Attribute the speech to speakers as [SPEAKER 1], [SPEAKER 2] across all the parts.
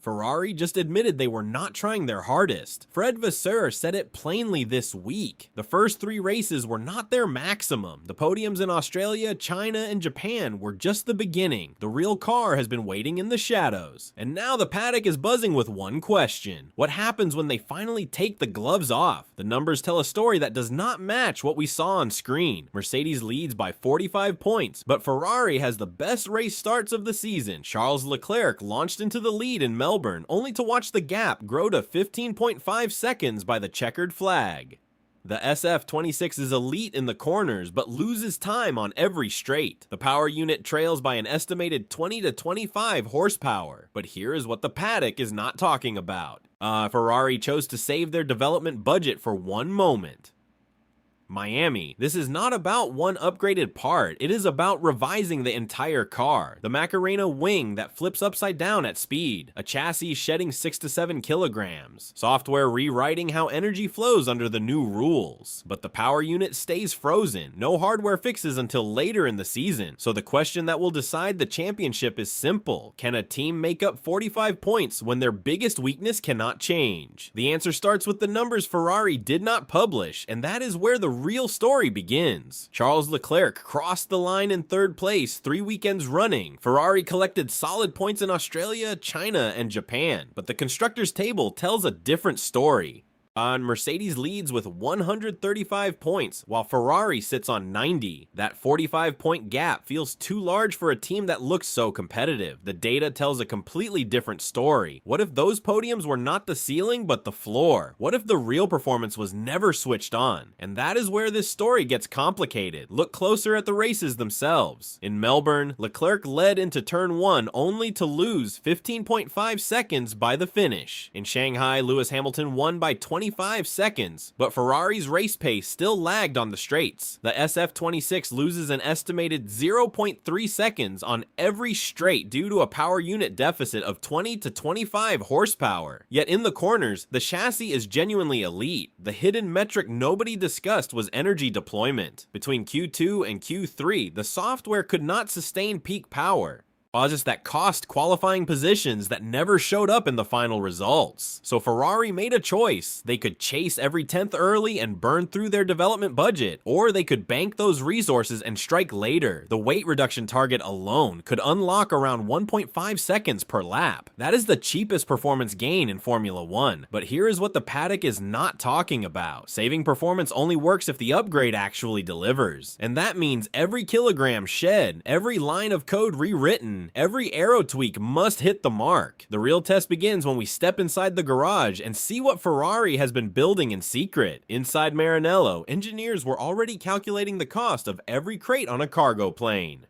[SPEAKER 1] Ferrari just admitted they were not trying their hardest. Fred Vasseur said it plainly this week. The first 3 races were not their maximum. The podiums in Australia, China, and Japan were just the beginning. The real car has been waiting in the shadows. And now the paddock is buzzing with one question. What happens when they finally take the gloves off? The numbers tell a story that does not match what we saw on screen. Mercedes leads by 45 points, but Ferrari has the best race starts of the season. Charles Leclerc launched into the lead in Melbourne, only to watch the gap grow to 15.5 seconds by the checkered flag. The SF26 is elite in the corners, but loses time on every straight. The power unit trails by an estimated 20 to 25 horsepower. But here is what the paddock is not talking about. Ferrari chose to save their development budget for one moment. Miami. This is not about one upgraded part, it is about revising the entire car. The Macarena wing that flips upside down at speed, a chassis shedding 6 to 7 kilograms, software rewriting how energy flows under the new rules. But the power unit stays frozen, no hardware fixes until later in the season. So the question that will decide the championship is simple. Can a team make up 45 points when their biggest weakness cannot change? The answer starts with the numbers Ferrari did not publish, and that is where the real story begins. Charles Leclerc crossed the line in 3rd place 3 weekends running. Ferrari collected solid points in Australia, China, and Japan, but the constructors table tells a different story. Mercedes leads with 135 points, while Ferrari sits on 90. That 45-point gap feels too large for a team that looks so competitive. The data tells a completely different story. What if those podiums were not the ceiling, but the floor? What if the real performance was never switched on? And that is where this story gets complicated. Look closer at the races themselves. In Melbourne, Leclerc led into turn 1 only to lose 15.5 seconds by the finish. In Shanghai, Lewis Hamilton won by 25 seconds, but Ferrari's race pace still lagged on the straights. The SF26 loses an estimated 0.3 seconds on every straight due to a power unit deficit of 20 to 25 horsepower. Yet in the corners, the chassis is genuinely elite. The hidden metric nobody discussed was energy deployment. Between Q2 and Q3, the software could not sustain peak power. Causes that cost qualifying positions that never showed up in the final results. So Ferrari made a choice. They could chase every 10th early and burn through their development budget, or they could bank those resources and strike later. The weight reduction target alone could unlock around 1.5 seconds per lap. That is the cheapest performance gain in Formula 1. But here is what the paddock is not talking about. Saving performance only works if the upgrade actually delivers. And that means every kilogram shed, every line of code rewritten, every aero tweak must hit the mark. The real test begins when we step inside the garage and see what Ferrari has been building in secret. Inside Maranello, engineers were already calculating the cost of every crate on a cargo plane.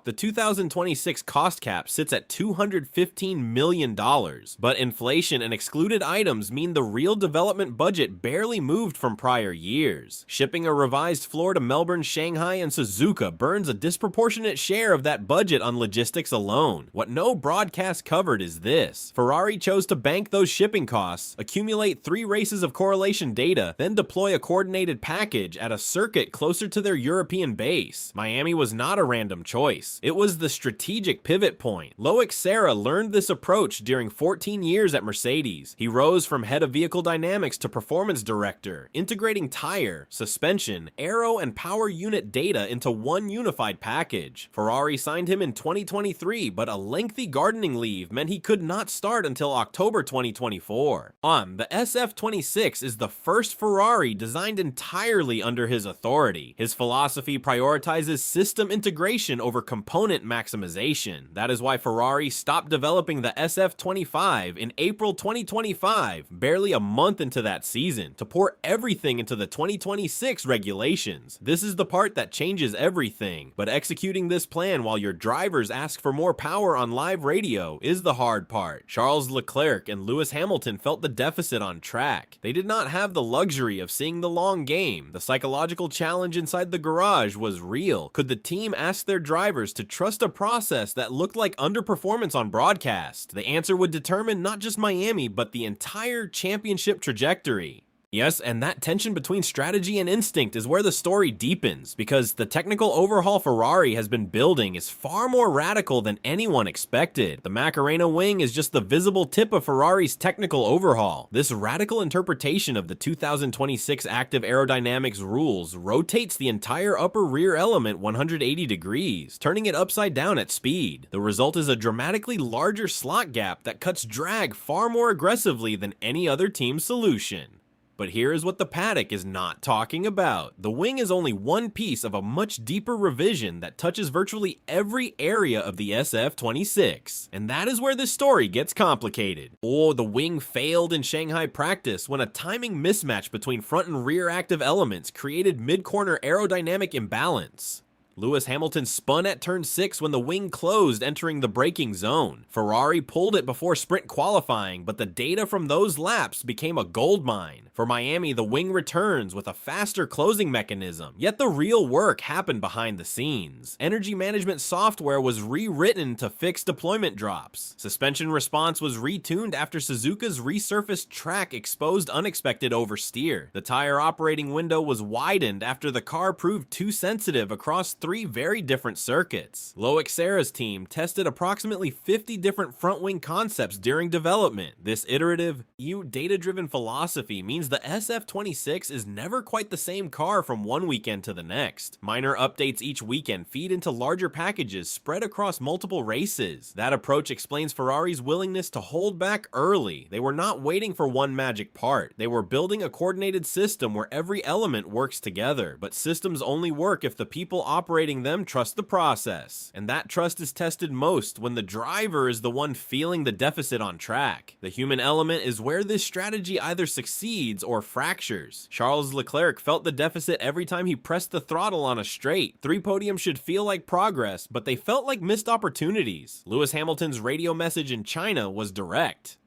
[SPEAKER 1] The 2026 cost cap sits at $215 million, but inflation and excluded items mean the real development budget barely moved from prior years. Shipping a revised floor to Melbourne, Shanghai, and Suzuka burns a disproportionate share of that budget on logistics alone. What no broadcast covered is this. Ferrari chose to bank those shipping costs, accumulate 3 races of correlation data, then deploy a coordinated package at a circuit closer to their European base. Miami was not a random choice. It was the strategic pivot point. Loic Serra learned this approach during 14 years at Mercedes. He rose from head of vehicle dynamics to performance director, integrating tire, suspension, aero, and power unit data into one unified package. Ferrari signed him in 2023, but a lengthy gardening leave meant he could not start until October 2024. The SF26 is the first Ferrari designed entirely under his authority. His philosophy prioritizes system integration over component maximization. That is why Ferrari stopped developing the SF25 in April 2025, barely a month into that season, to pour everything into the 2026 regulations. This is the part that changes everything, but executing this plan while your drivers ask for more power on live radio is the hard part. Charles Leclerc and Lewis Hamilton felt the deficit on track. They did not have the luxury of seeing the long game. The psychological challenge inside the garage was real. Could the team ask their drivers to trust a process that looked like underperformance on broadcast? The answer would determine not just Miami, but the entire championship trajectory. Yes, and that tension between strategy and instinct is where the story deepens, because the technical overhaul Ferrari has been building is far more radical than anyone expected. The Macarena wing is just the visible tip of Ferrari's technical overhaul. This radical interpretation of the 2026 active aerodynamics rules rotates the entire upper rear element 180 degrees, turning it upside down at speed. The result is a dramatically larger slot gap that cuts drag far more aggressively than any other team's solution. But here is what the paddock is not talking about. The wing is only one piece of a much deeper revision that touches virtually every area of the SF26. And that is where this story gets complicated. Oh, the wing failed in Shanghai practice when a timing mismatch between front and rear active elements created mid-corner aerodynamic imbalance. Lewis Hamilton spun at turn 6 when the wing closed entering the braking zone. Ferrari pulled it before sprint qualifying, but the data from those laps became a goldmine. For Miami, the wing returns with a faster closing mechanism, yet the real work happened behind the scenes. Energy management software was rewritten to fix deployment drops. Suspension response was retuned after Suzuka's resurfaced track exposed unexpected oversteer. The tire operating window was widened after the car proved too sensitive across 3 very different circuits. Leclerc's team tested approximately 50 different front wing concepts during development. This iterative, data-driven philosophy means the SF26 is never quite the same car from one weekend to the next. Minor updates each weekend feed into larger packages spread across multiple races. That approach explains Ferrari's willingness to hold back early. They were not waiting for one magic part. They were building a coordinated system where every element works together, but systems only work if the people operating them trust the process. And that trust is tested most when the driver is the one feeling the deficit on track. The human element is where this strategy either succeeds or fractures. Charles Leclerc felt the deficit every time he pressed the throttle on a straight. 3 podiums should feel like progress, but they felt like missed opportunities. Lewis Hamilton's radio message in China was direct.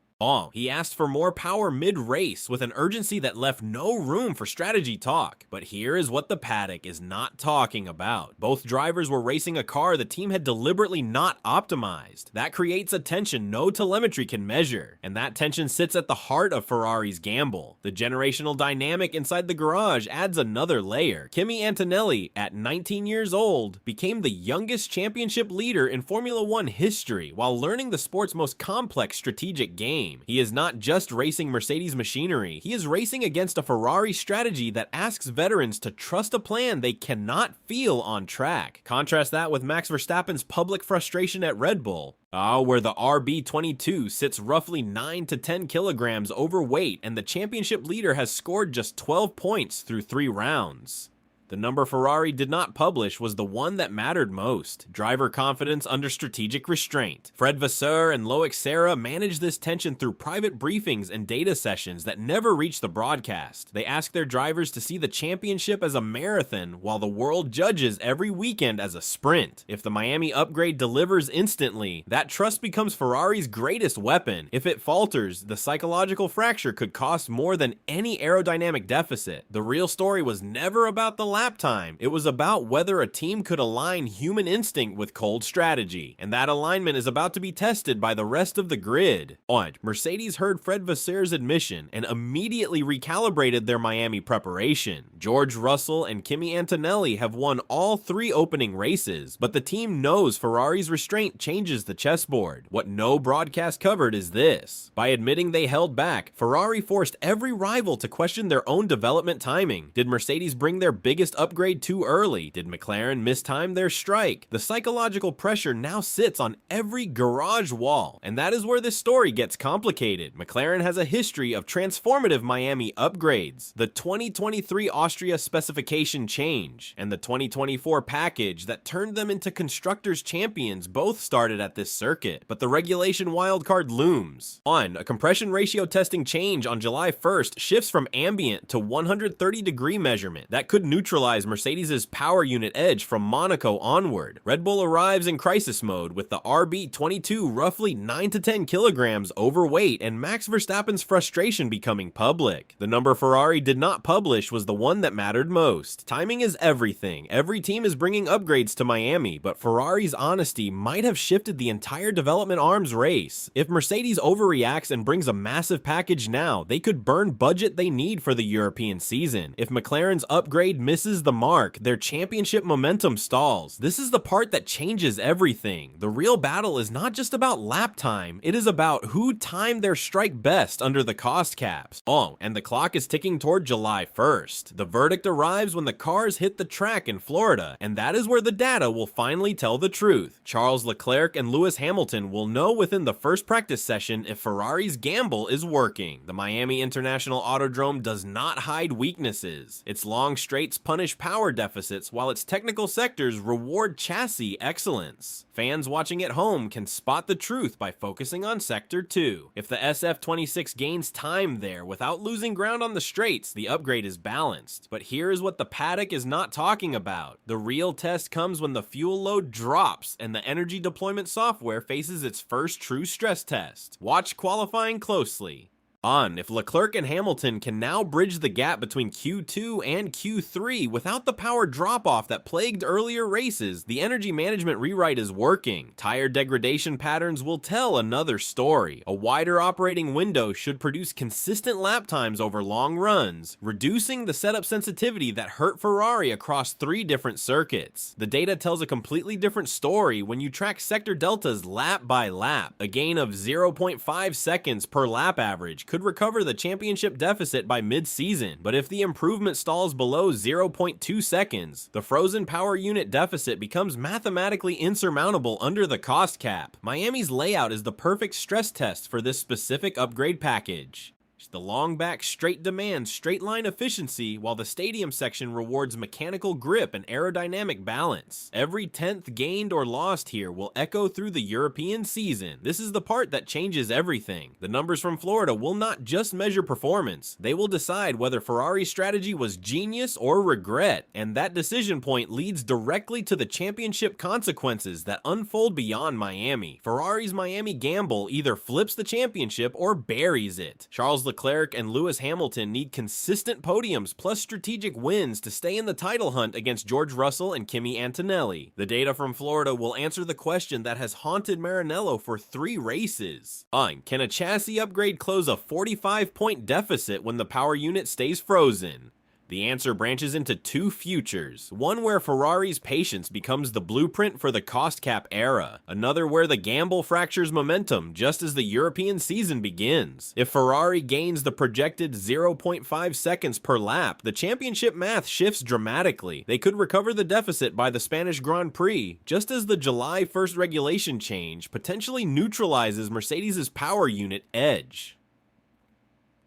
[SPEAKER 1] He asked for more power mid-race with an urgency that left no room for strategy talk. But here is what the paddock is not talking about. Both drivers were racing a car the team had deliberately not optimized. That creates a tension no telemetry can measure. And that tension sits at the heart of Ferrari's gamble. The generational dynamic inside the garage adds another layer. Kimi Antonelli, at 19 years old, became the youngest championship leader in Formula One history while learning the sport's most complex strategic game. He is not just racing Mercedes machinery, he is racing against a Ferrari strategy that asks veterans to trust a plan they cannot feel on track. Contrast that with Max Verstappen's public frustration at Red Bull, where the RB22 sits roughly 9 to 10 kilograms overweight and the championship leader has scored just 12 points through 3 rounds. The number Ferrari did not publish was the one that mattered most: driver confidence under strategic restraint. Fred Vasseur and Leclerc managed this tension through private briefings and data sessions that never reached the broadcast. They asked their drivers to see the championship as a marathon while the world judges every weekend as a sprint. If the Miami upgrade delivers instantly, that trust becomes Ferrari's greatest weapon. If it falters, the psychological fracture could cost more than any aerodynamic deficit. The real story was never about the lap time. It was about whether a team could align human instinct with cold strategy, and that alignment is about to be tested by the rest of the grid. Mercedes heard Fred Vasseur's admission and immediately recalibrated their Miami preparation. George Russell and Kimi Antonelli have won all 3 opening races, but the team knows Ferrari's restraint changes the chessboard. What no broadcast covered is this: by admitting they held back, Ferrari forced every rival to question their own development timing. Did Mercedes bring their biggest upgrade too early? Did McLaren mistime their strike? The psychological pressure now sits on every garage wall, and that is where this story gets complicated. McLaren has a history of transformative Miami upgrades. The 2023 Austria specification change and the 2024 package that turned them into constructors champions both started at this circuit, but the regulation wildcard looms. A compression ratio testing change on July 1st shifts from ambient to 130-degree measurement. That could neutralize neutralize Mercedes' power unit edge from Monaco onward. Red Bull arrives in crisis mode with the RB22 roughly 9 to 10 kilograms overweight and Max Verstappen's frustration becoming public. The number Ferrari did not publish was the one that mattered most. Timing is everything. Every team is bringing upgrades to Miami, but Ferrari's honesty might have shifted the entire development arms race. If Mercedes overreacts and brings a massive package now, they could burn budget they need for the European season. If McLaren's upgrade misses the mark, their championship momentum stalls. This is the part that changes everything. The real battle is not just about lap time, it is about who timed their strike best under the cost caps. Oh, and the clock is ticking toward July 1st. The verdict arrives when the cars hit the track in Florida, and that is where the data will finally tell the truth. Charles Leclerc and Lewis Hamilton will know within the first practice session if Ferrari's gamble is working. The Miami International Autodrome does not hide weaknesses. Its long straights punish power deficits, while its technical sectors reward chassis excellence. Fans watching at home can spot the truth by focusing on Sector 2. If the SF26 gains time there without losing ground on the straights, the upgrade is balanced. But here is what the paddock is not talking about. The real test comes when the fuel load drops and the energy deployment software faces its first true stress test. Watch qualifying closely. If Leclerc and Hamilton can now bridge the gap between Q2 and Q3 without the power drop-off that plagued earlier races, the energy management rewrite is working. Tire degradation patterns will tell another story. A wider operating window should produce consistent lap times over long runs, reducing the setup sensitivity that hurt Ferrari across 3 different circuits. The data tells a completely different story when you track sector deltas lap by lap. A gain of 0.5 seconds per lap average could recover the championship deficit by mid-season, but if the improvement stalls below 0.2 seconds, the frozen power unit deficit becomes mathematically insurmountable under the cost cap. Miami's layout is the perfect stress test for this specific upgrade package. The long back straight demands straight line efficiency, while the stadium section rewards mechanical grip and aerodynamic balance. Every 10th gained or lost here will echo through the European season. This is the part that changes everything. The numbers from Florida will not just measure performance, they will decide whether Ferrari's strategy was genius or regret, and that decision point leads directly to the championship consequences that unfold beyond Miami. Ferrari's Miami gamble either flips the championship or buries it. Charles Leclerc and Lewis Hamilton need consistent podiums plus strategic wins to stay in the title hunt against George Russell and Kimi Antonelli. The data from Florida will answer the question that has haunted Maranello for 3 races. Can a chassis upgrade close a 45-point deficit when the power unit stays frozen? The answer branches into 2 futures, one where Ferrari's patience becomes the blueprint for the cost cap era, another where the gamble fractures momentum just as the European season begins. If Ferrari gains the projected 0.5 seconds per lap, the championship math shifts dramatically. They could recover the deficit by the Spanish Grand Prix, just as the July 1st regulation change potentially neutralizes Mercedes' power unit edge.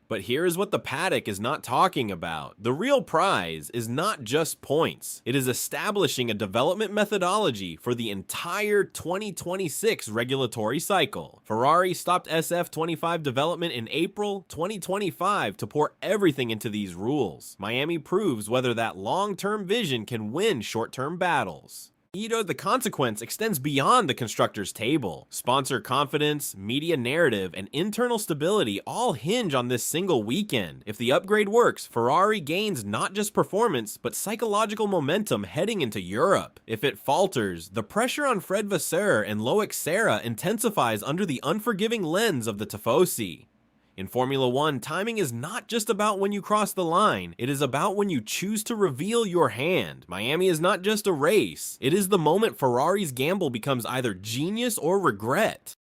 [SPEAKER 1] But here is what the paddock is not talking about. The real prize is not just points. It is establishing a development methodology for the entire 2026 regulatory cycle. Ferrari stopped SF25 development in April 2025 to pour everything into these rules. Miami proves whether that long-term vision can win short-term battles. The consequence extends beyond the constructors' table. Sponsor confidence, media narrative, and internal stability all hinge on this single weekend. If the upgrade works, Ferrari gains not just performance, but psychological momentum heading into Europe. If it falters, the pressure on Fred Vasseur and Loic Serra intensifies under the unforgiving lens of the Tifosi. In Formula 1, timing is not just about when you cross the line, it is about when you choose to reveal your hand. Miami is not just a race, it is the moment Ferrari's gamble becomes either genius or regret.